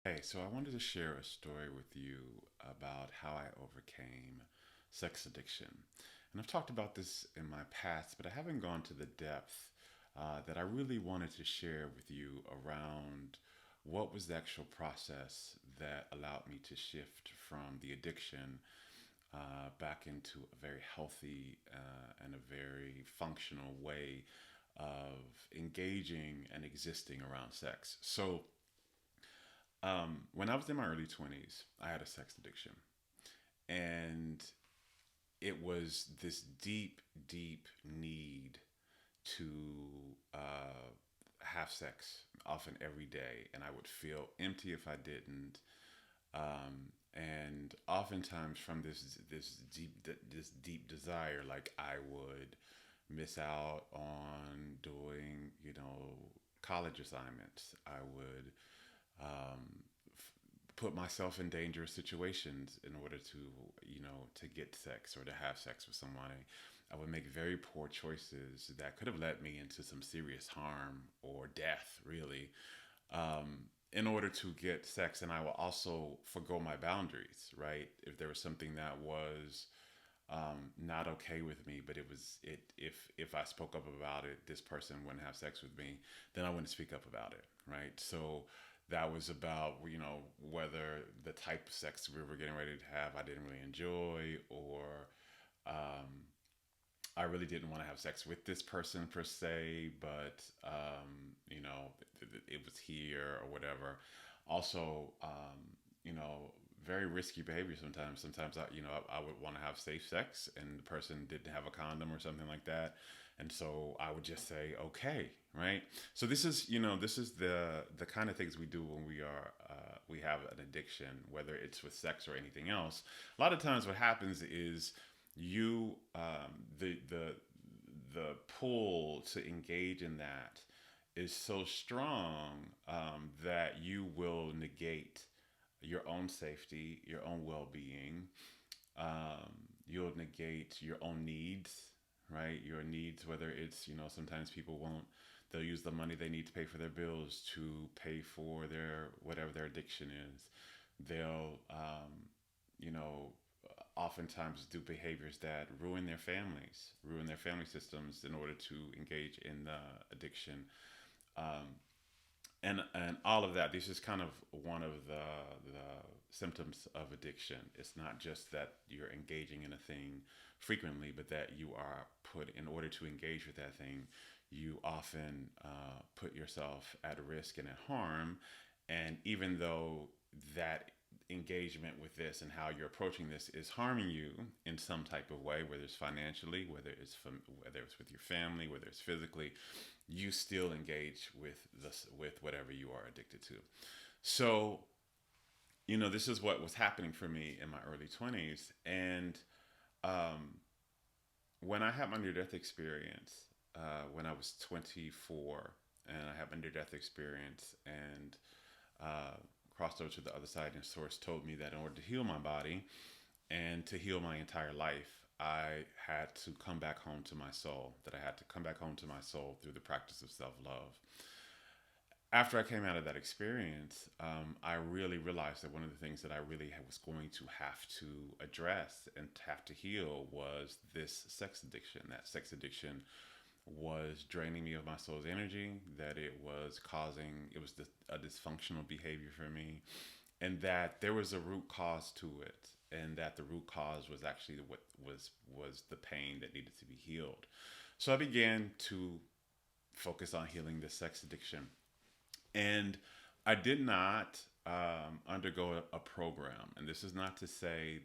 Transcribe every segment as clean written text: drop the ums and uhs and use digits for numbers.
Hey, so I wanted to share a story with you about how I overcame sex addiction. And I've talked about this in my past, but I haven't gone to the depth that I really wanted to share with you around what was the actual process that allowed me to shift from the addiction back into a very healthy and a very functional way of engaging and existing around sex. When I was in my early 20s, I had a sex addiction. And it was this deep, deep need to have sex often every day. And I would feel empty if I didn't. And oftentimes from this deep desire, like I would miss out on doing, college assignments. I would um, put myself in dangerous situations in order to, to get sex or to have sex with someone. I would make very poor choices that could have led me into some serious harm or death, really, in order to get sex. And I will also forgo my boundaries, right? If there was something that was not okay with me, but if I spoke up about it, this person wouldn't have sex with me, then I wouldn't speak up about it, right? So that was about whether the type of sex we were getting ready to have I didn't really enjoy, or um, I really didn't want to have sex with this person per se, but it was here or whatever. Also, very risky behavior sometimes. Sometimes I would want to have safe sex, and the person didn't have a condom or something like that, and so I would just say okay, right? So this is the kind of things we do when we have an addiction, whether it's with sex or anything else. A lot of times, what happens is you the pull to engage in that is so strong that you will negate your own safety, your own well-being. Um, you'll negate your own needs, right? Your needs, whether it's sometimes people won't. They'll use the money they need to pay for their bills to pay for their whatever their addiction is. They'll you know oftentimes do behaviors that ruin their family systems in order to engage in the addiction. Um, and all of that. This is kind of one of the symptoms of addiction. It's not just that you're engaging in a thing frequently, but that you are put in order to engage with that thing. You often put yourself at risk and at harm, and even though that engagement with this and how you're approaching this is harming you in some type of way, whether it's financially, whether it's with your family, whether it's physically, you still engage with whatever you are addicted to. So this is what was happening for me in my early 20s. And um, when I had my near death experience, when I was 24, and I had my near death experience, and uh, crossed over to the other side, and Source told me that in order to heal my body and to heal my entire life, I had to come back home to my soul, that I had to come back home to my soul through the practice of self love. After I came out of that experience, I really realized that one of the things that I really was going to have to address and have to heal was this sex addiction. That sex addiction was draining me of my soul's energy, that it was a dysfunctional behavior for me, and that there was a root cause to it, and that the root cause was actually what was the pain that needed to be healed. So I began to focus on healing the sex addiction, and I did not undergo a program. And this is not to say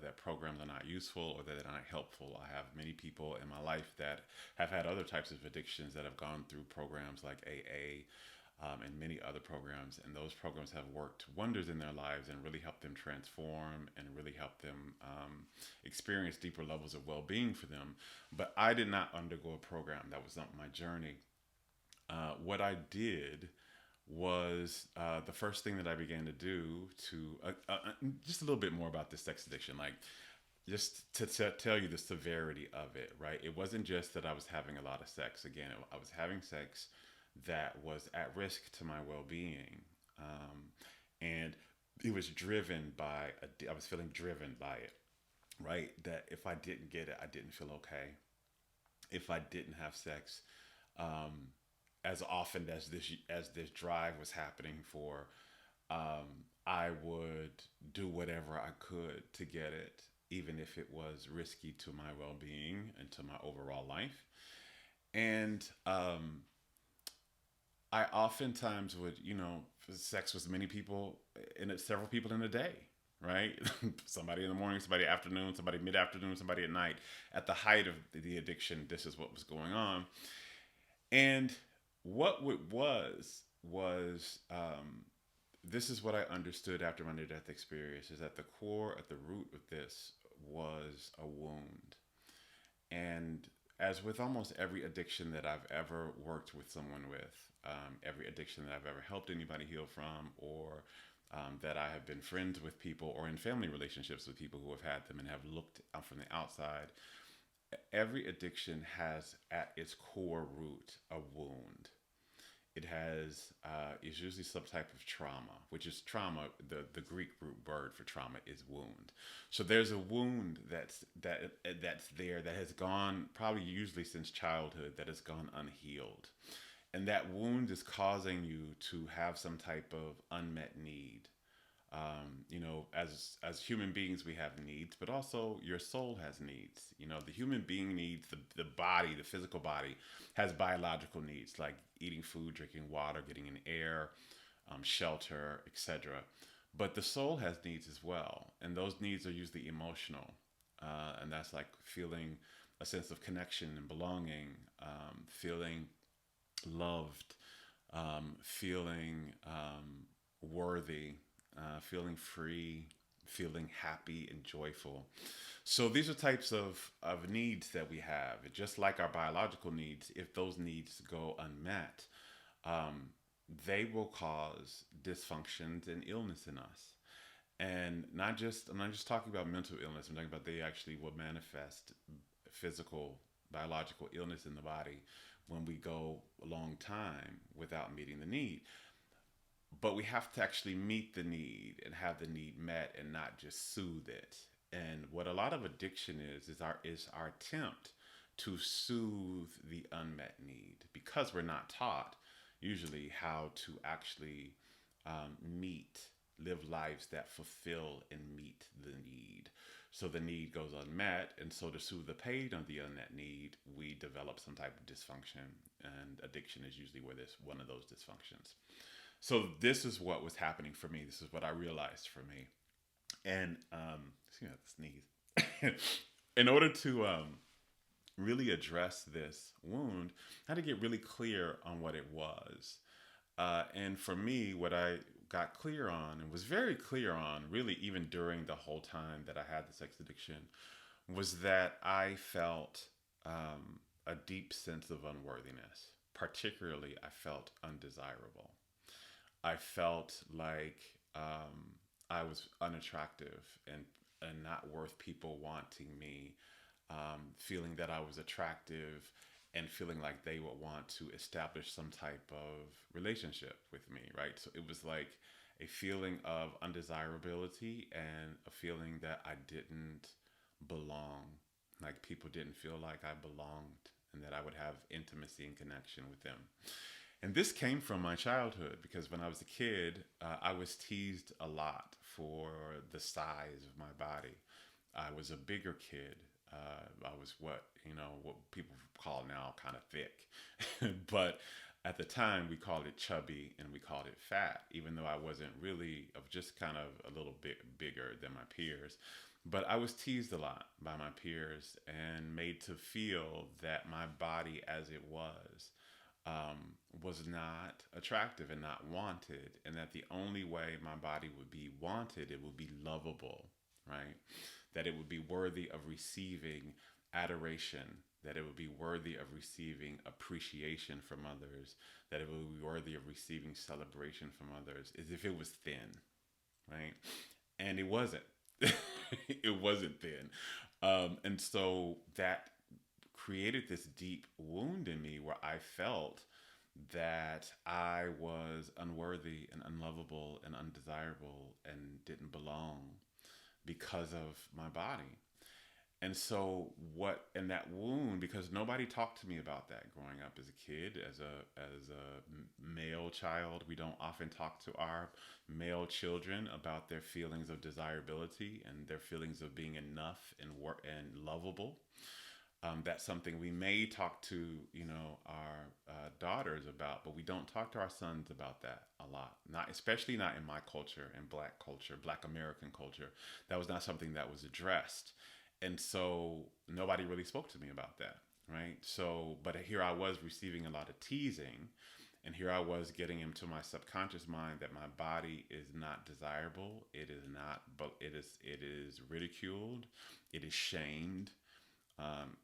that programs are not useful or that they're not helpful. I have many people in my life that have had other types of addictions that have gone through programs like AA, and many other programs. And those programs have worked wonders in their lives and really helped them transform and really helped them experience deeper levels of well being for them. But I did not undergo a program. That was not my journey. What I did was the first thing that I began to do to just a little bit more about this sex addiction, like just to tell you the severity of it, right? It wasn't just that I was having a lot of sex. Again, I was having sex that was at risk to my well being. And it was driven by I was feeling driven by it, right? That if I didn't get it, I didn't feel okay. If I didn't have sex, um, as often as this drive was happening for, I would do whatever I could to get it, even if it was risky to my well being and to my overall life. And I oftentimes would, sex with many people, several people in a day, right? Somebody in the morning, somebody afternoon, somebody mid afternoon, somebody at night. At the height of the addiction, this is what was going on. And what it was this is what I understood after my near death experience is at the core, at the root of this was a wound. And as with almost every addiction that I've ever worked with someone with, every addiction that I've ever helped anybody heal from, or that I have been friends with people or in family relationships with people who have had them and have looked out from the outside, every addiction has at its core root a wound. It has is usually some type of trauma, which is trauma. The Greek root word for trauma is wound. So there's a wound that's there that has gone probably usually since childhood that has gone unhealed, and that wound is causing you to have some type of unmet need. As human beings, we have needs, but also your soul has needs. The human being needs the body, the physical body, has biological needs like eating food, drinking water, getting in air, shelter, etc. But the soul has needs as well, and those needs are usually emotional, and that's like feeling a sense of connection and belonging, feeling loved, feeling worthy, feeling free, feeling happy and joyful. So these are types of needs that we have. Just like our biological needs, if those needs go unmet, um, they will cause dysfunctions and illness in us. And I'm not just talking about mental illness. I'm talking about they actually will manifest physical, biological illness in the body when we go a long time without meeting the need. But we have to actually meet the need and have the need met and not just soothe it. And what a lot of addiction is our attempt to soothe the unmet need because we're not taught usually how to actually meet live lives that fulfill and meet the need. So the need goes unmet, and so to soothe the pain of the unmet need, we develop some type of dysfunction, and addiction is usually where there's one of those dysfunctions. So this is what was happening for me. This is what I realized for me. And excuse me, I have to sneeze. In order to really address this wound, I had to get really clear on what it was. And for me, what I got clear on and was very clear on, really, even during the whole time that I had the sex addiction, was that I felt a deep sense of unworthiness. Particularly, I felt undesirable. I felt like I was unattractive and not worth people wanting me, feeling that I was attractive and feeling like they would want to establish some type of relationship with me, right? So it was like a feeling of undesirability and a feeling that I didn't belong, like people didn't feel like I belonged and that I would have intimacy and connection with them. And this came from my childhood because when I was a kid, I was teased a lot for the size of my body. I was a bigger kid. I was what people call now kind of thick, but at the time we called it chubby and we called it fat, even though I wasn't really of just kind of a little bit bigger than my peers. But I was teased a lot by my peers and made to feel that my body as it was not attractive and not wanted, and that the only way my body would be wanted, it would be lovable, right? That it would be worthy of receiving adoration, that it would be worthy of receiving appreciation from others, that it would be worthy of receiving celebration from others, is if it was thin, right? And it wasn't. It wasn't thin. And so that created this deep wound in me where I felt that I was unworthy and unlovable and undesirable and didn't belong because of my body. And so what in that wound, because nobody talked to me about that growing up as a kid, as a male child, we don't often talk to our male children about their feelings of desirability and their feelings of being enough and lovable. That's something we may talk to, our daughters about, but we don't talk to our sons about that a lot. Not especially not in my culture and Black culture, Black American culture. That was not something that was addressed, and so nobody really spoke to me about that, right? So, but here I was receiving a lot of teasing, and here I was getting into my subconscious mind that my body is not desirable. It is not, but it is ridiculed. It is shamed.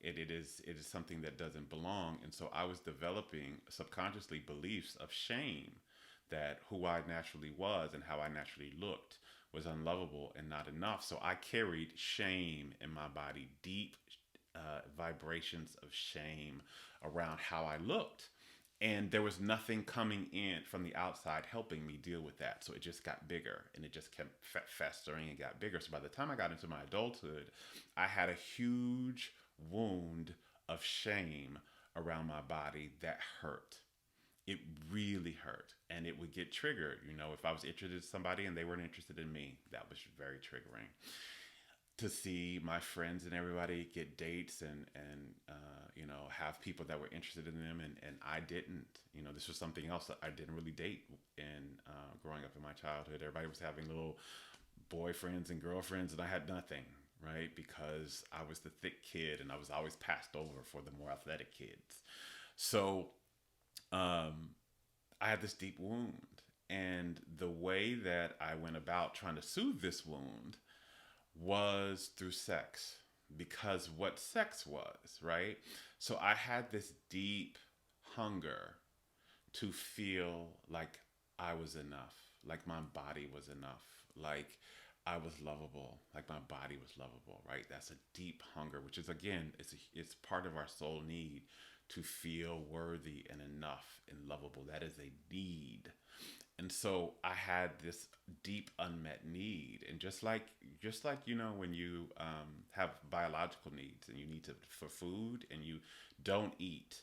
It is something that doesn't belong, and so I was developing subconsciously beliefs of shame that who I naturally was and how I naturally looked was unlovable and not enough. So I carried shame in my body, deep vibrations of shame around how I looked. And there was nothing coming in from the outside helping me deal with that. So it just got bigger and it just kept festering and got bigger. So by the time I got into my adulthood, I had a huge wound of shame around my body that hurt. It really hurt. And it would get triggered. If I was interested in somebody and they weren't interested in me, that was very triggering to see my friends and everybody get dates and have people that were interested in them and I didn't. This was something else that I didn't really date in growing up in my childhood. Everybody was having little boyfriends and girlfriends and I had nothing, right? Because I was the thick kid and I was always passed over for the more athletic kids. So I had this deep wound, and the way that I went about trying to soothe this wound was through sex, because what sex was, right? So I had this deep hunger to feel like I was enough, like my body was enough, like I was lovable, like my body was lovable, right? That's a deep hunger, which is again, it's part of our soul need to feel worthy and enough and lovable. That is a need. And so I had this deep unmet need, and just like when you have biological needs and you need to for food and you don't eat,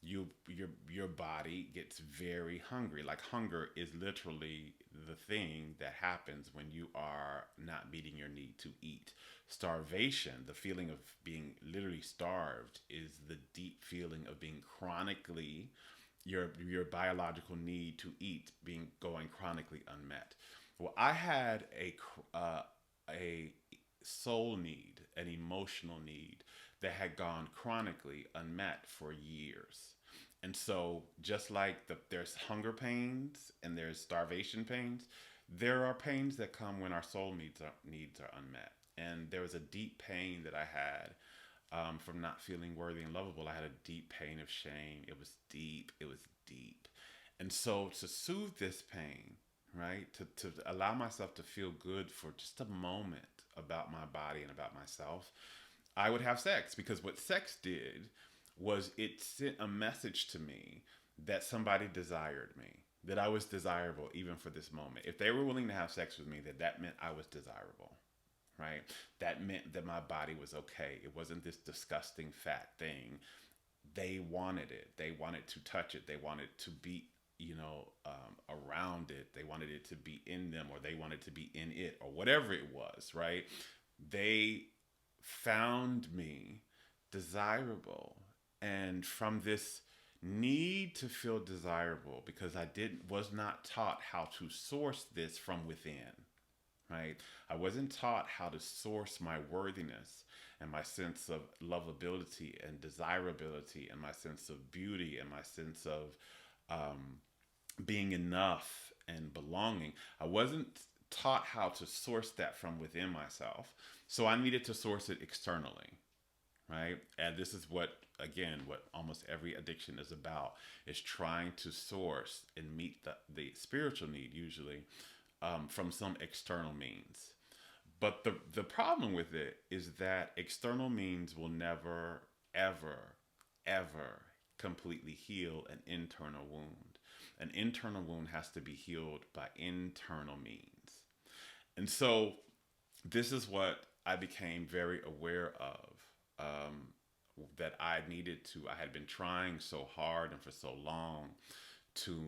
your body gets very hungry. Like hunger is literally the thing that happens when you are not meeting your need to eat. Starvation, the feeling of being literally starved, is the deep feeling of being chronically your biological need to eat being going chronically unmet. Well, I had a soul need, an emotional need that had gone chronically unmet for years. And so, just like there's hunger pains and there's starvation pains, there are pains that come when our soul needs are unmet. And there was a deep pain that I had from not feeling worthy and lovable. I had a deep pain of shame. It was deep. It was deep. And so to soothe this pain, right, to allow myself to feel good for just a moment about my body and about myself, I would have sex, because what sex did was it sent a message to me that somebody desired me, that I was desirable even for this moment. If they were willing to have sex with me, that meant I was desirable, right? That meant that my body was okay. It wasn't this disgusting fat thing. They wanted it. They wanted to touch it. They wanted to be, around it. They wanted it to be in them, or they wanted to be in it, or whatever it was, right? They found me desirable. And from this need to feel desirable, because I was not taught how to source this from within, right? I wasn't taught how to source my worthiness and my sense of lovability and desirability and my sense of beauty and my sense of being enough and belonging. I wasn't taught how to source that from within myself. So I needed to source it externally, right? And this is what almost every addiction is about, is trying to source and meet the spiritual need, usually from some external means. But the problem with it is that external means will never, ever, ever, completely heal an internal wound. An internal wound has to be healed by internal means. And so this is what I became very aware of, that I needed to, I had been trying so hard and for so long to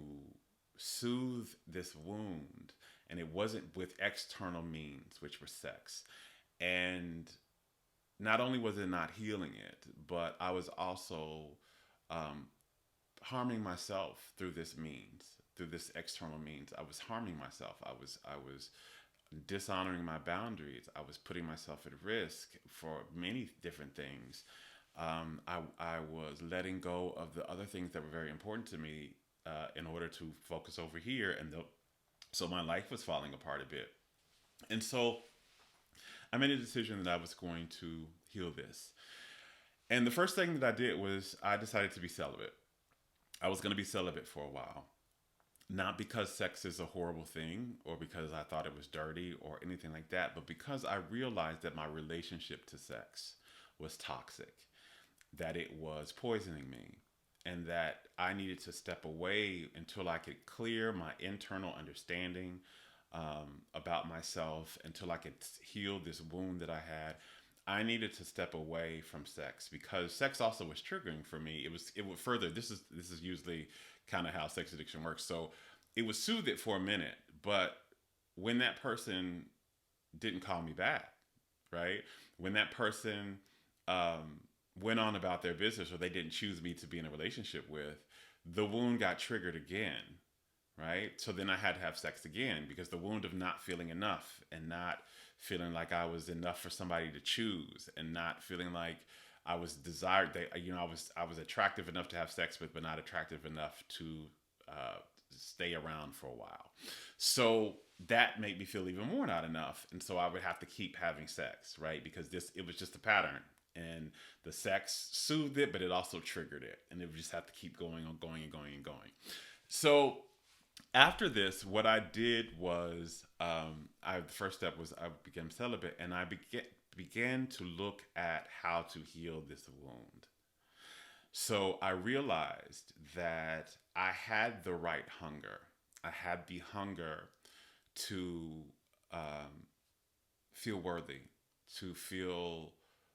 soothe this wound. And it wasn't with external means, which were sex. And not only was it not healing it, but I was also um, harming myself through this means, through this external means. I was harming myself. I was dishonoring my boundaries. I was putting myself at risk for many different things. I was letting go of the other things that were very important to me in order to focus over here, and so my life was falling apart a bit. And so I made a decision that I was going to heal this. And the first thing that I did was I decided to be celibate. I was going to be celibate for a while. Not because sex is a horrible thing or because I thought it was dirty or anything like that, but because I realized that my relationship to sex was toxic, that it was poisoning me, and that I needed to step away until I could clear my internal understanding about myself, until I could heal this wound that I had. I needed to step away from sex because sex also was triggering for me. It would further. This is usually kind of how sex addiction works. So it would soothe it for a minute, but when that person didn't call me back, right? When that person went on about their business or they didn't choose me to be in a relationship with, the wound got triggered again, right? So then I had to have sex again because the wound of not feeling enough and not feeling like I was enough for somebody to choose and not feeling like I was desired. I was attractive enough to have sex with, but not attractive enough to stay around for a while. So that made me feel even more not enough, and so I would have to keep having sex, right? Because it was just a pattern, and the sex soothed it, but it also triggered it, and it would just have to keep going on, going and going and going. So after this, what I did was, the first step was I became celibate, and I began to look at how to heal this wound. So I realized that I had the right hunger. I had the hunger to um, feel worthy, to feel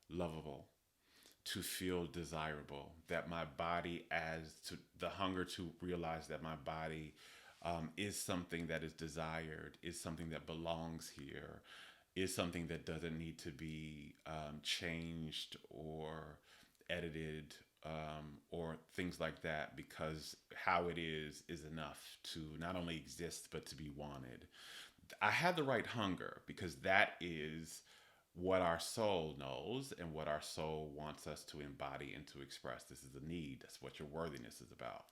lovable, to feel desirable. That my body, as to the hunger to realize that my body is something that is desired, is something that belongs here, is something that doesn't need to be changed or edited, or things like that, because how it is enough to not only exist but to be wanted. I had the right hunger because that is what our soul knows and what our soul wants us to embody and to express. This is a need. That's what your worthiness is about.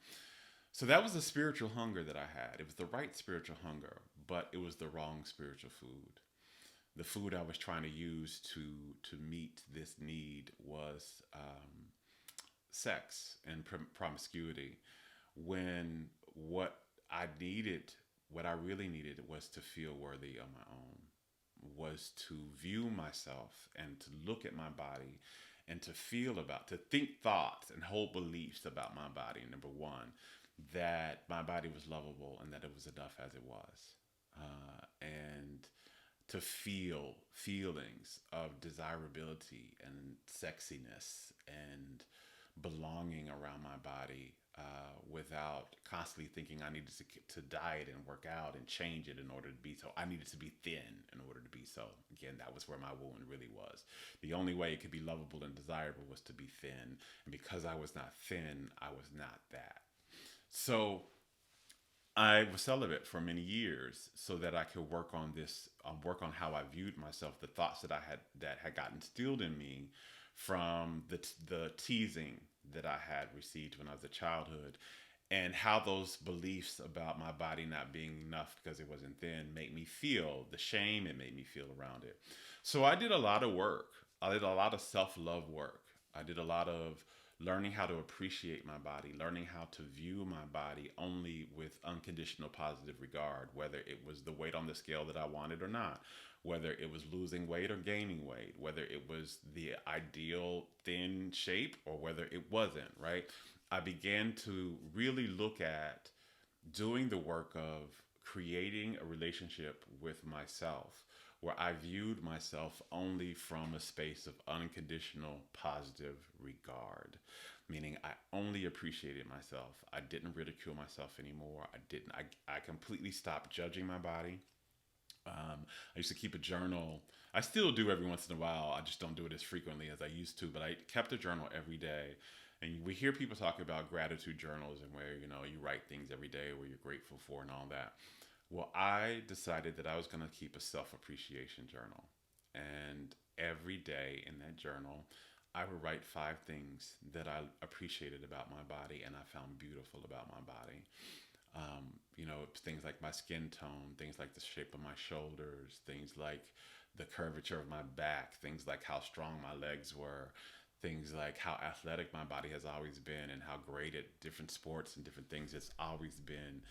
So that was the spiritual hunger that I had. It was the right spiritual hunger, but it was the wrong spiritual food. The food I was trying to use to meet this need was sex and promiscuity, when what I really needed was to feel worthy on my own, was to view myself and to look at my body and to think thoughts and hold beliefs about my body. Number one, that my body was lovable and that it was enough as it was. And to feel feelings of desirability and sexiness and belonging around my body, without constantly thinking I needed to diet and work out and change it in order to be so. I needed to be thin in order to be so. Again, that was where my wound really was. The only way it could be lovable and desirable was to be thin. And because I was not thin, I was not that. So I was celibate for many years so that I could work on how I viewed myself, the thoughts that had gotten instilled in me from the teasing that I had received when I was a childhood, and how those beliefs about my body not being enough because it wasn't thin made me feel, the shame it made me feel around it. So I did a lot of work. I did a lot of self-love work. I did a lot of learning how to appreciate my body, learning how to view my body only with unconditional positive regard, whether it was the weight on the scale that I wanted or not, whether it was losing weight or gaining weight, whether it was the ideal thin shape or whether it wasn't, right? I began to really look at doing the work of creating a relationship with myself where I viewed myself only from a space of unconditional positive regard. Meaning, I only appreciated myself. I didn't ridicule myself anymore. I completely stopped judging my body. I used to keep a journal. I still do every once in a while. I just don't do it as frequently as I used to. But I kept a journal every day. And we hear people talk about gratitude journals and where, you write things every day where you're grateful for and all that. Well, I decided that I was going to keep a self appreciation journal. And every day in that journal, I would write 5 things that I appreciated about my body and I found beautiful about my body. Things like my skin tone, things like the shape of my shoulders, things like the curvature of my back, things like how strong my legs were, things like how athletic my body has always been and how great at different sports and different things it's always been.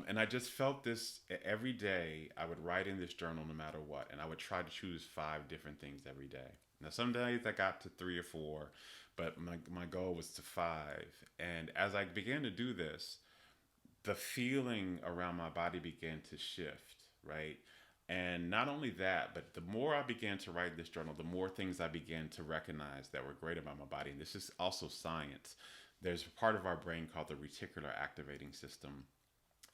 And I just felt this every day. I would write in this journal no matter what, and I would try to choose 5 different things every day. Now, some days I got to 3 or 4, but my goal was to 5. And as I began to do this, the feeling around my body began to shift, right? And not only that, but the more I began to write this journal, the more things I began to recognize that were great about my body. And this is also science. There's a part of our brain called the reticular activating system,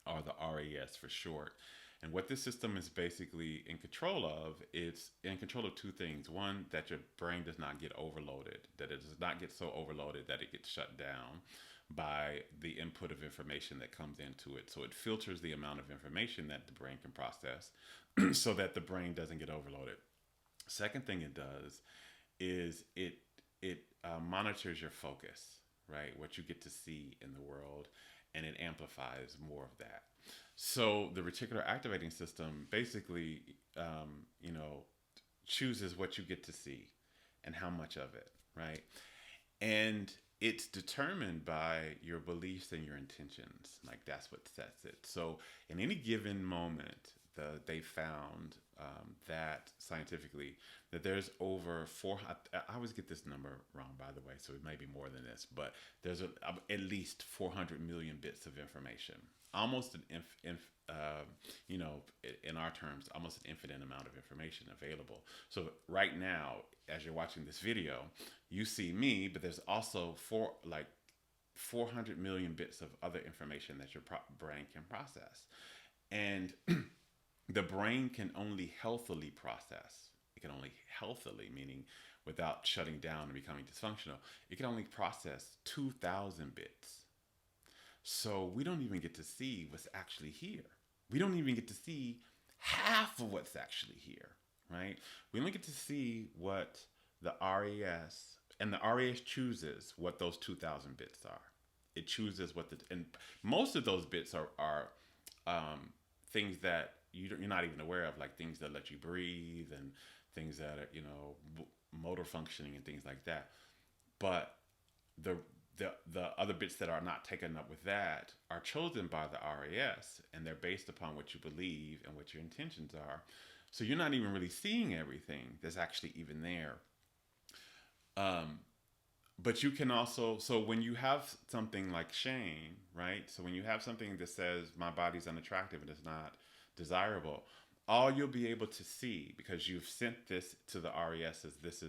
or the RAS for short. And what this system is basically in control of, it's in control of 2 things. One, that your brain does not get overloaded, that it does not get so overloaded that it gets shut down by the input of information that comes into it. So it filters the amount of information that the brain can process so that the brain doesn't get overloaded. Second thing it does is it monitors your focus, right? What you get to see in the world, and it amplifies more of that. So the reticular activating system basically, you know, chooses what you get to see and how much of it, right? And it's determined by your beliefs and your intentions. Like that's what sets it. So in any given moment, they found that scientifically that there's over four. I always get this number wrong, by the way, so it may be more than this, but there's at least 400 million bits of information. Almost an you know, in our terms, almost an infinite amount of information available. So right now, as you're watching this video, you see me, but there's also 400 million bits of other information that your brain can process. And the brain can only healthily process. It can only healthily, meaning without shutting down and becoming dysfunctional, it can only process 2,000 bits. So we don't even get to see what's actually here. We don't even get to see half of what's actually here, right? We only get to see what the RAS, and the RAS chooses what those 2,000 bits are. It chooses and most of those bits are things that you're not even aware of, like things that let you breathe and things that are, motor functioning and things like that. But the the other bits that are not taken up with that are chosen by the RAS, and they're based upon what you believe and what your intentions are. So you're not even really seeing everything that's actually even there. Um, but you can also, so when you have something like shame, right? So when you have something that says my body's unattractive and it's not desirable, all you'll be able to see, because you've sent this to the RES, is this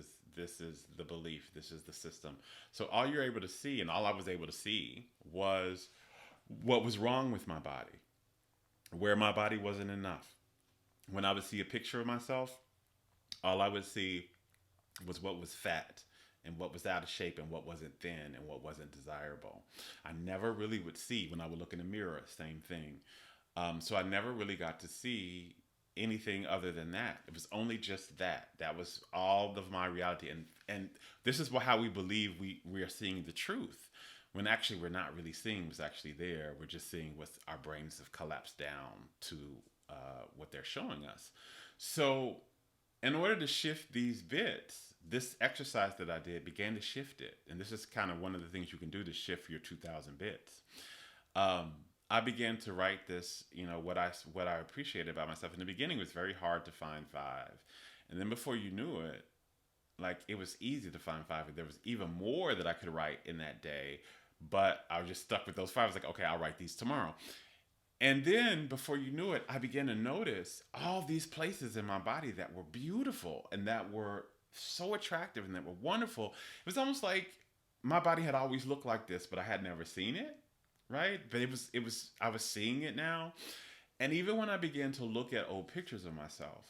is the belief, this is the system. So all you're able to see, and all I was able to see, was what was wrong with my body, where my body wasn't enough. When I would see a picture of myself, all I would see was what was fat and what was out of shape and what wasn't thin and what wasn't desirable. I never really would see, when I would look in the mirror, same thing. So I never really got to see anything other than that. It was only just that. That was all of my reality. And this is how we believe we are seeing the truth, when actually we're not really seeing what's actually there. We're just seeing what our brains have collapsed down to, what they're showing us. So in order to shift these bits, this exercise that I did began to shift it. And this is kind of one of the things you can do to shift your 2,000 bits. I began to write this, what I appreciated about myself. In the beginning, it was very hard to find 5. And then before you knew it, like, it was easy to find 5. There was even more that I could write in that day. But I was just stuck with those five. I was like, okay, I'll write these tomorrow. And then before you knew it, I began to notice all these places in my body that were beautiful and that were so attractive and that were wonderful. It was almost like my body had always looked like this, but I had never seen it, right? But I was seeing it now. And even when I began to look at old pictures of myself,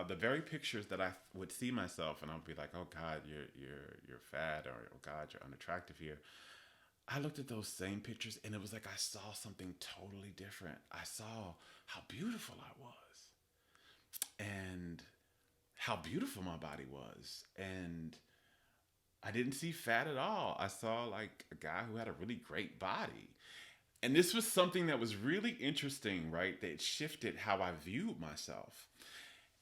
the very pictures that I would see myself, and I'd be like, "Oh God, you're fat," or "Oh God, you're unattractive here." I looked at those same pictures, and it was like I saw something totally different. I saw how beautiful I was, and how beautiful my body was, and I didn't see fat at all. I saw like a guy who had a really great body. And this was something that was really interesting, right? That shifted how I viewed myself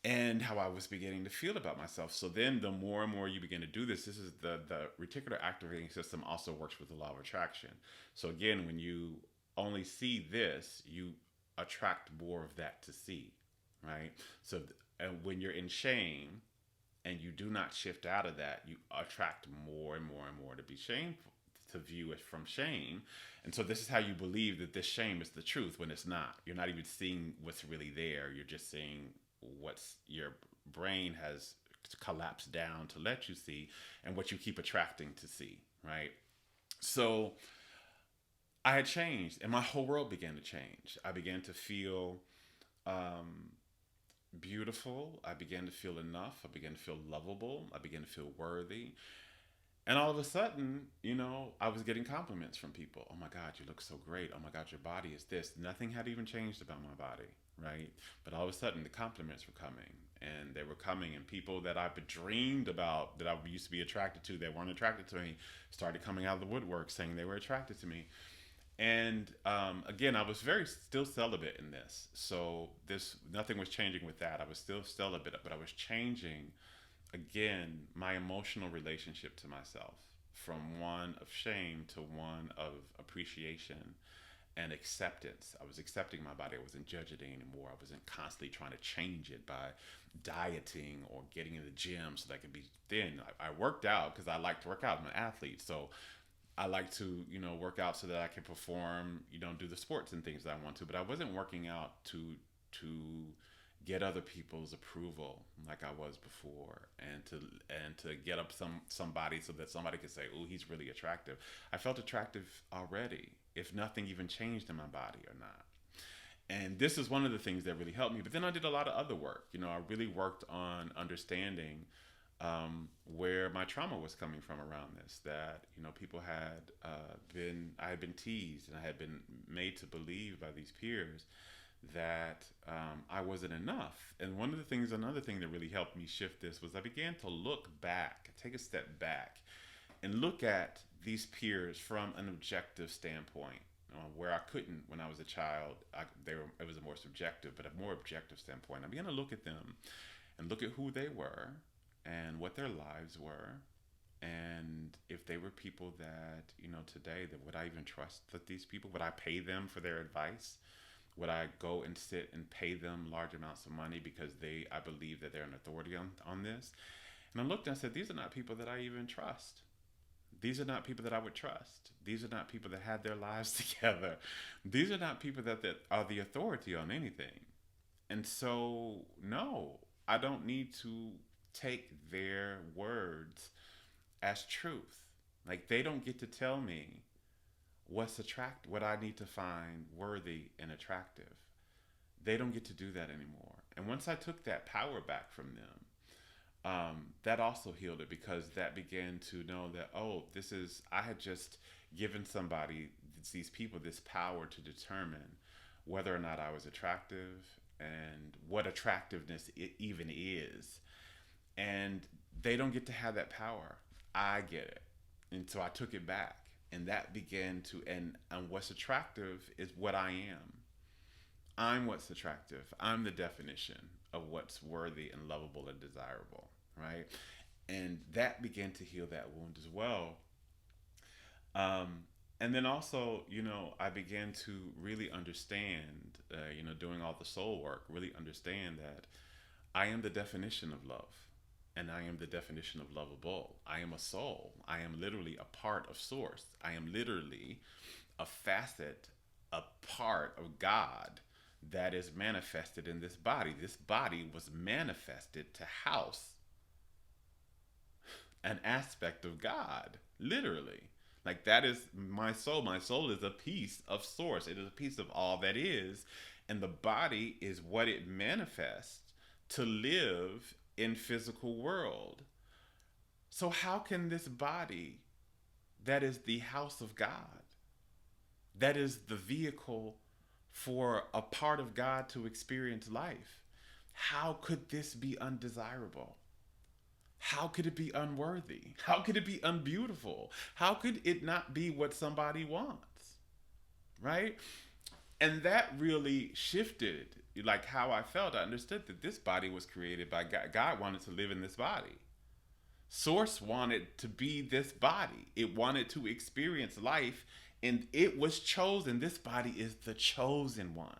and how I was beginning to feel about myself. So then the more and more you begin to do this, this is the reticular activating system also works with the law of attraction. So again, when you only see this, you attract more of that to see, right? So and when you're in shame and you do not shift out of that, you attract more and more and more to be shameful, to view it from shame. And so this is how you believe that this shame is the truth when it's not. You're not even seeing what's really there. You're just seeing what's your brain has collapsed down to let you see and what you keep attracting to see, right? So I had changed and my whole world began to change. I began to feel um, beautiful. I began to feel enough. I began to feel lovable. I began to feel worthy. And all of a sudden, I was getting compliments from people. Oh my God, you look so great. Oh my God, your body is this. Nothing had even changed about my body, right? But all of a sudden, the compliments were coming. And they were coming, and people that I've dreamed about, that I used to be attracted to, that weren't attracted to me, started coming out of the woodwork saying they were attracted to me. And again, I was very still celibate in this. So this nothing was changing with that. I was still celibate, but I was changing again my emotional relationship to myself from one of shame to one of appreciation and acceptance. I was accepting my body. I wasn't judging it anymore. I wasn't constantly trying to change it by dieting or getting in the gym so that I could be thin. I worked out because I like to work out. I'm an athlete. So I like to, work out so that I can perform, do the sports and things that I want to. But I wasn't working out to get other people's approval like I was before, and to get up somebody so that somebody could say, "Oh, he's really attractive." I felt attractive already, if nothing even changed in my body or not. And this is one of the things that really helped me. But then I did a lot of other work. I really worked on understanding where my trauma was coming from around this. That people had I had been teased, and I had been made to believe by these peers that I wasn't enough. And another thing that really helped me shift this was I began to look back, take a step back, and look at these peers from an objective standpoint. Where I couldn't when I was a child, it was a more subjective, but a more objective standpoint. I began to look at them and look at who they were and what their lives were, and if they were people that today, that would I even trust that these people, would I pay them for their advice? Would I go and sit and pay them large amounts of money because I believe that they're an authority on this? And I looked and I said, these are not people that I even trust. These are not people that I would trust. These are not people that had their lives together. These are not people that are the authority on anything. And so, no, I don't need to take their words as truth. Like, they don't get to tell me what I need to find worthy and attractive. They don't get to do that anymore. And once I took that power back from them, that also healed it, because that began to know that, oh, I had just given these people, this power to determine whether or not I was attractive and what attractiveness it even is. And they don't get to have that power. I get it. And so I took it back. And that began to, and what's attractive is what I am. I'm what's attractive. I'm the definition of what's worthy and lovable and desirable, right? And that began to heal that wound as well. And then also, I began to really understand, doing all the soul work, really understand that I am the definition of love. And I am the definition of lovable. I am a soul. I am literally a part of source. I am literally a facet, a part of God that is manifested in this body. This body was manifested to house an aspect of God, literally. Like that is my soul. My soul is a piece of source. It is a piece of all that is. And the body is what it manifests to live in physical world. So how can this body that is the house of God, that is the vehicle for a part of God to experience life, how could this be undesirable? How could it be unworthy? How could it be unbeautiful? How could it not be what somebody wants? Right? And that really shifted like how I felt. I understood that this body was created by God. God wanted to live in this body. Source wanted to be this body. It wanted to experience life, and it was chosen. This body is the chosen one.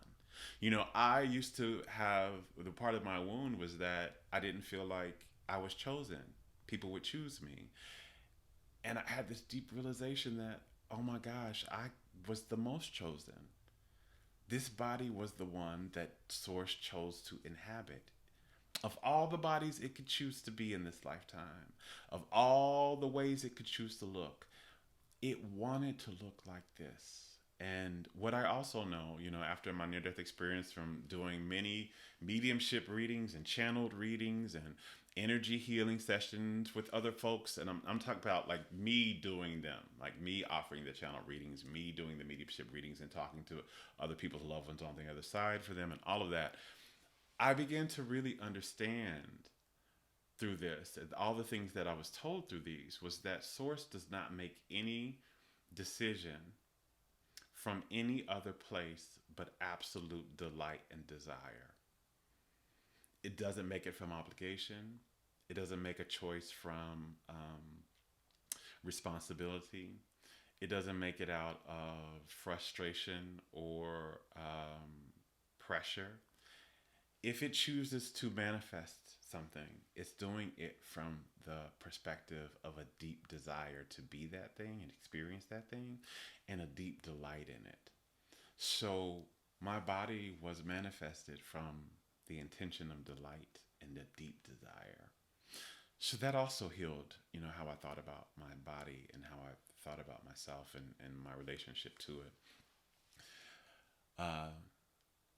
You know, I used to have the part of my wound was that I didn't feel like I was chosen. People would choose me. And I had this deep realization that, oh my gosh, I was the most chosen. This body was the one that Source chose to inhabit. Of all the bodies it could choose to be in this lifetime, of all the ways it could choose to look, it wanted to look like this. And what I also know, you know, after my near death experience from doing many mediumship readings and channeled readings and energy healing sessions with other folks, and I'm talking about like me doing them, like me offering the channel readings, me doing the mediumship readings and talking to other people's loved ones on the other side for them and all of that. I began to really understand through this, and all the things that I was told through these, was that Source does not make any decision from any other place but absolute delight and desire. It doesn't make it from obligation. It doesn't make a choice from responsibility. It doesn't make it out of frustration or pressure. If it chooses to manifest something, it's doing it from the perspective of a deep desire to be that thing and experience that thing and a deep delight in it. So my body was manifested from the intention of delight and the deep desire. So that also healed, you know, how I thought about my body and how I thought about myself and my relationship to it. Uh,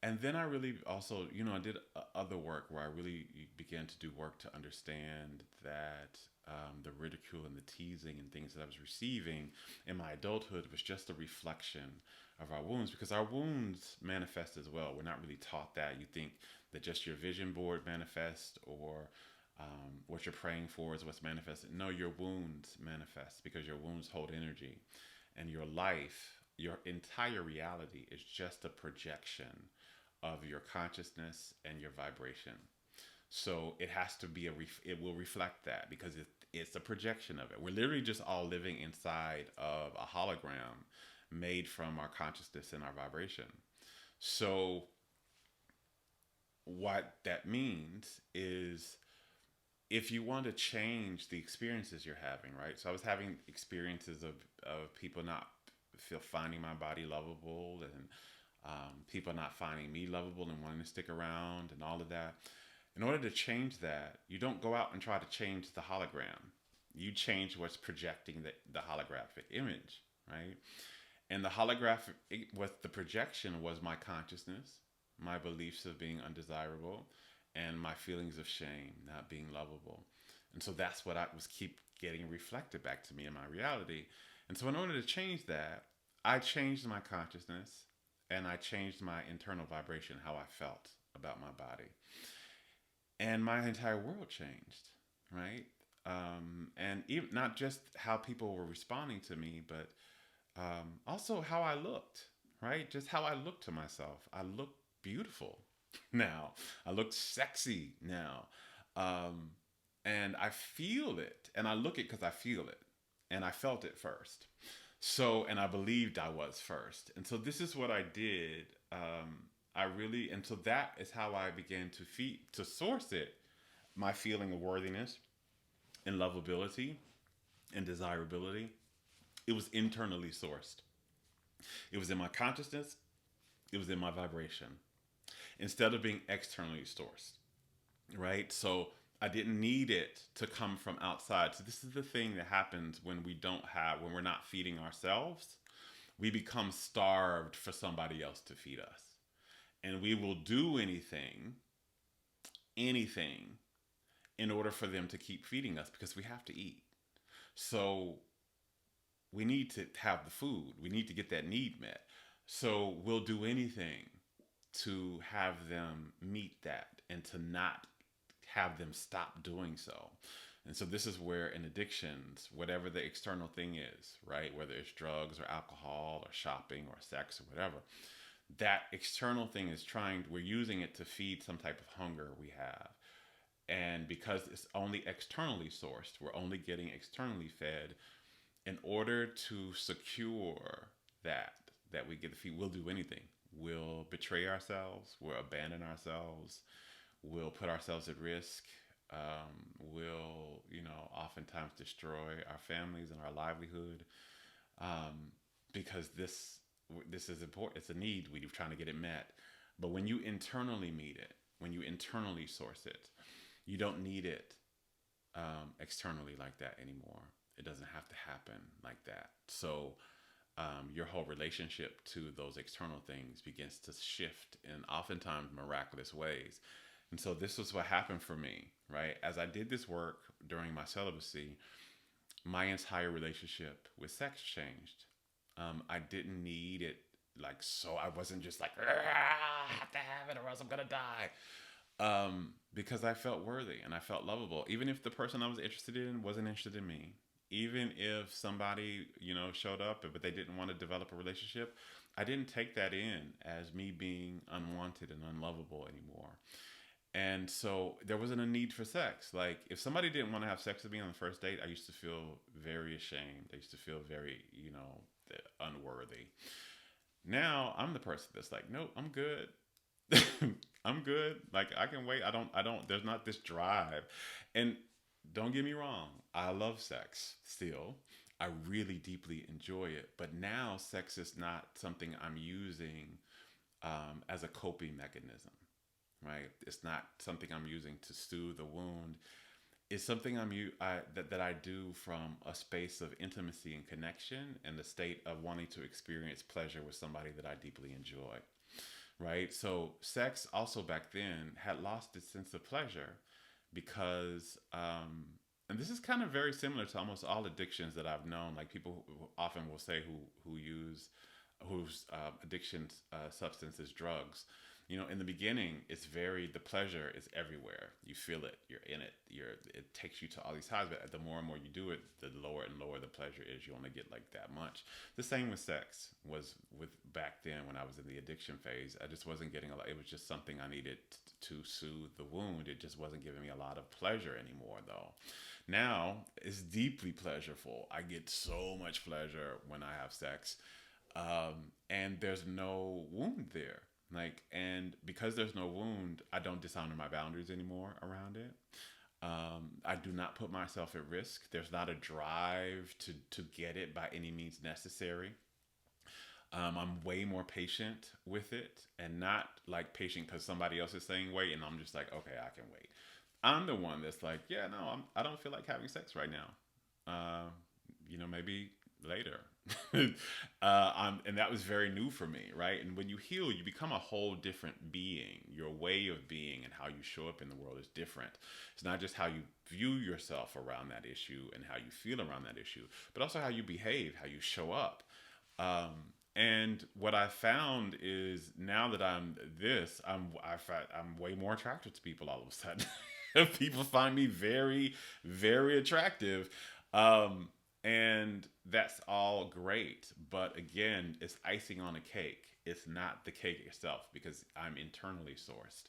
and then I really also, you know, I did other work where I really began to do work to understand that the ridicule and the teasing and things that I was receiving in my adulthood was just a reflection of our wounds, because our wounds manifest as well. We're not really taught that. You think that just your vision board manifests, or what you're praying for is what's manifested. No, your wounds manifest because your wounds hold energy, and your life, your entire reality is just a projection of your consciousness and your vibration. So it has to be it will reflect that because it's a projection of it. We're literally just all living inside of a hologram made from our consciousness and our vibration. So what that means is, if you want to change the experiences you're having, right? So I was having experiences of people not finding my body lovable, and people not finding me lovable and wanting to stick around and all of that. In order to change that, you don't go out and try to change the hologram. You change what's projecting the holographic image, right? And the holographic, what the projection was my consciousness, my beliefs of being undesirable, and my feelings of shame, not being lovable. And so that's what I was keep getting reflected back to me in my reality. And so in order to change that, I changed my consciousness and I changed my internal vibration, how I felt about my body. And my entire world changed, right? And even, not just how people were responding to me, but also how I looked, right? Just how I looked to myself. I looked beautiful now. I look sexy now. And I feel it. And I look it because I feel it. And I felt it first. So, and I believed I was first. And so this is what I did. I really, and so that is how I began to source it. my feeling of worthiness and lovability and desirability, it was internally sourced. It was in my consciousness, it was in my vibration, instead of being externally sourced, right? So I didn't need it to come from outside. So this is the thing that happens when when we're not feeding ourselves. We become starved for somebody else to feed us. And we will do anything in order for them to keep feeding us because we have to eat. So we need to have the food. We need to get that need met. So we'll do anything to have them meet that and to not have them stop doing so. And so this is where in addictions, whatever the external thing is, right? Whether it's drugs or alcohol or shopping or sex or whatever, that external thing is we're using it to feed some type of hunger we have. And because it's only externally sourced, we're only getting externally fed. In order to secure that we get the feed, we'll do anything. We'll betray ourselves. We'll abandon ourselves. We'll put ourselves at risk. We'll, oftentimes destroy our families and our livelihood, because this is important. It's a need. We're trying to get it met. But when you internally meet it, when you internally source it, you don't need it externally like that anymore. It doesn't have to happen like that. So your whole relationship to those external things begins to shift in oftentimes miraculous ways. And so this was what happened for me, right? As I did this work during my celibacy, my entire relationship with sex changed. I didn't need it so I wasn't just like, I have to have it or else I'm going to die. Because I felt worthy and I felt lovable, even if the person I was interested in wasn't interested in me. Even if somebody, showed up, but they didn't want to develop a relationship, I didn't take that in as me being unwanted and unlovable anymore. And so there wasn't a need for sex. Like if somebody didn't want to have sex with me on the first date, I used to feel very ashamed. I used to feel very, unworthy. Now I'm the person that's like, nope, I'm good. I'm good. Like I can wait. There's not this drive. And don't get me wrong. I love sex still. I really deeply enjoy it. But now sex is not something I'm using as a coping mechanism, right? It's not something I'm using to soothe the wound. It's something that I do from a space of intimacy and connection and the state of wanting to experience pleasure with somebody that I deeply enjoy. Right? So sex also back then had lost its sense of pleasure because, and this is kind of very similar to almost all addictions that I've known. Like people who often will say whose addiction substance is drugs. In the beginning, the pleasure is everywhere. You feel it. You're in it. It takes you to all these highs. But the more and more you do it, the lower and lower the pleasure is. You only get like that much. The same with sex was with back then when I was in the addiction phase. I just wasn't getting a lot. It was just something I needed to soothe the wound. It just wasn't giving me a lot of pleasure anymore, though. Now it's deeply pleasureful. I get so much pleasure when I have sex, and there's no wound there. And because there's no wound, I don't dishonor my boundaries anymore around it. I do not put myself at risk. There's not a drive to get it by any means necessary. I'm way more patient with it, and not like patient because somebody else is saying wait, and I'm just like, okay, I can wait. I'm the one that's like, yeah, no, I don't feel like having sex right now. Maybe later. And that was very new for me, right? And when you heal, you become a whole different being. Your way of being and how you show up in the world is different. It's not just how you view yourself around that issue and how you feel around that issue, but also how you behave, how you show up. And what I found is now that I'm way more attracted to people all of a sudden. People find me very, very attractive. And that's all great. But again, it's icing on a cake. It's not the cake itself because I'm internally sourced.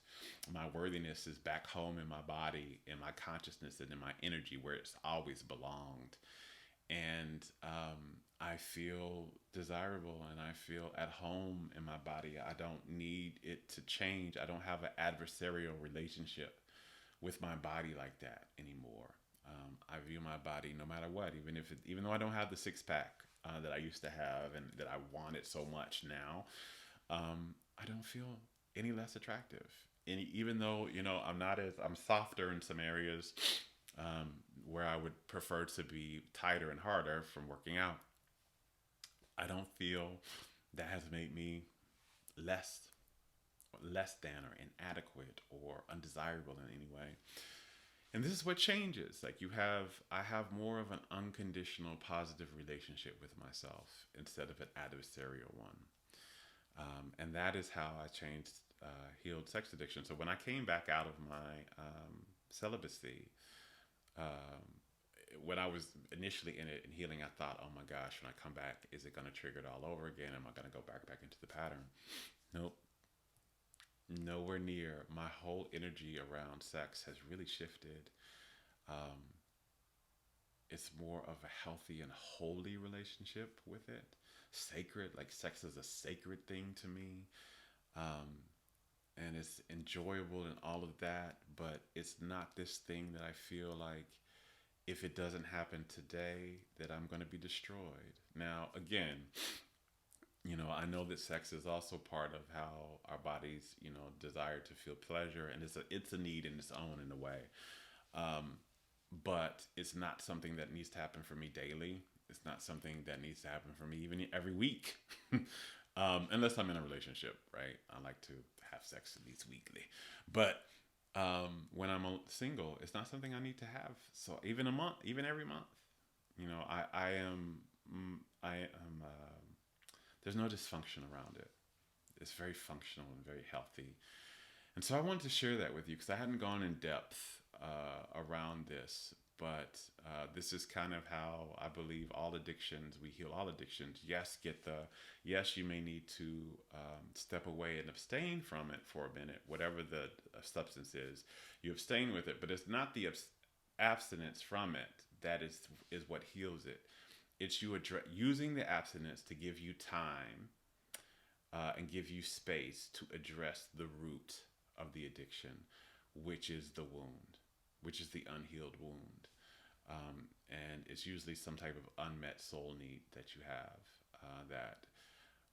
My worthiness is back home in my body, in my consciousness, and in my energy where it's always belonged. And I feel desirable and I feel at home in my body. I don't need it to change. I don't have an adversarial relationship with my body like that anymore. I view my body no matter what, even though I don't have the six pack that I used to have and that I wanted so much now, I don't feel any less attractive. And even though I'm softer in some areas um, where I would prefer to be tighter and harder from working out, I don't feel that has made me less less than or inadequate or undesirable in any way. And this is what changes. Like I have more of an unconditional positive relationship with myself instead of an adversarial one. And that is how I changed, healed sex addiction. So when I came back out of my celibacy, um, when I was initially in it and healing, I thought, oh my gosh, when I come back, is it going to trigger it all over again? Am I going to go back into the pattern? Nope. Nowhere near. My whole energy around sex has really shifted. Um, it's more of a healthy and holy relationship with it. Sacred, like sex is a sacred thing to me. Um, and it's enjoyable and all of that, but it's not this thing that I feel like if it doesn't happen today, that I'm going to be destroyed. Now, again, I know that sex is also part of how our bodies, desire to feel pleasure, and it's a need in its own in a way. Um, but it's not something that needs to happen for me daily. It's not something that needs to happen for me even every week, unless I'm in a relationship, right? I like to have sex at least weekly, but when I'm single, it's not something I need to have. So even a month, even every month, I am, I am. There's no dysfunction around it. It's very functional and very healthy. And so I wanted to share that with you because I hadn't gone in depth around this, but this is kind of how I believe all addictions, we heal all addictions. Yes, you may need to step away and abstain from it for a minute, whatever the substance is. You abstain with it, but it's not the abstinence from it that is what heals it. It's you using the abstinence to give you time and give you space to address the root of the addiction, which is the wound, which is the unhealed wound. And it's usually some type of unmet soul need that you have that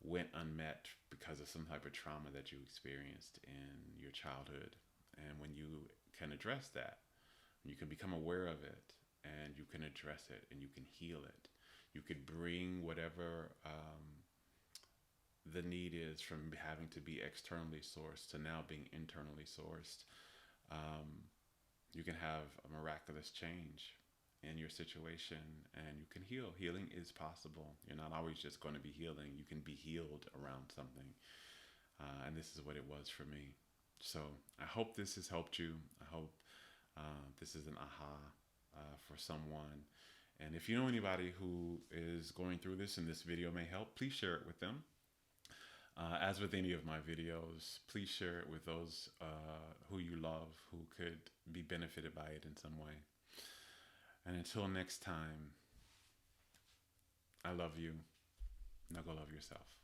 went unmet because of some type of trauma that you experienced in your childhood. And when you can address that, you can become aware of it and you can address it and you can heal it. You could bring whatever the need is from having to be externally sourced to now being internally sourced. Um, you can have a miraculous change in your situation and you can heal. Healing is possible. You're not always just going to be healing. You can be healed around something. And this is what it was for me. So I hope this has helped you. I hope this is an aha for someone. And if you know anybody who is going through this and this video may help, please share it with them. As with any of my videos, please share it with those who you love, who could be benefited by it in some way. And until next time, I love you. Now go love yourself.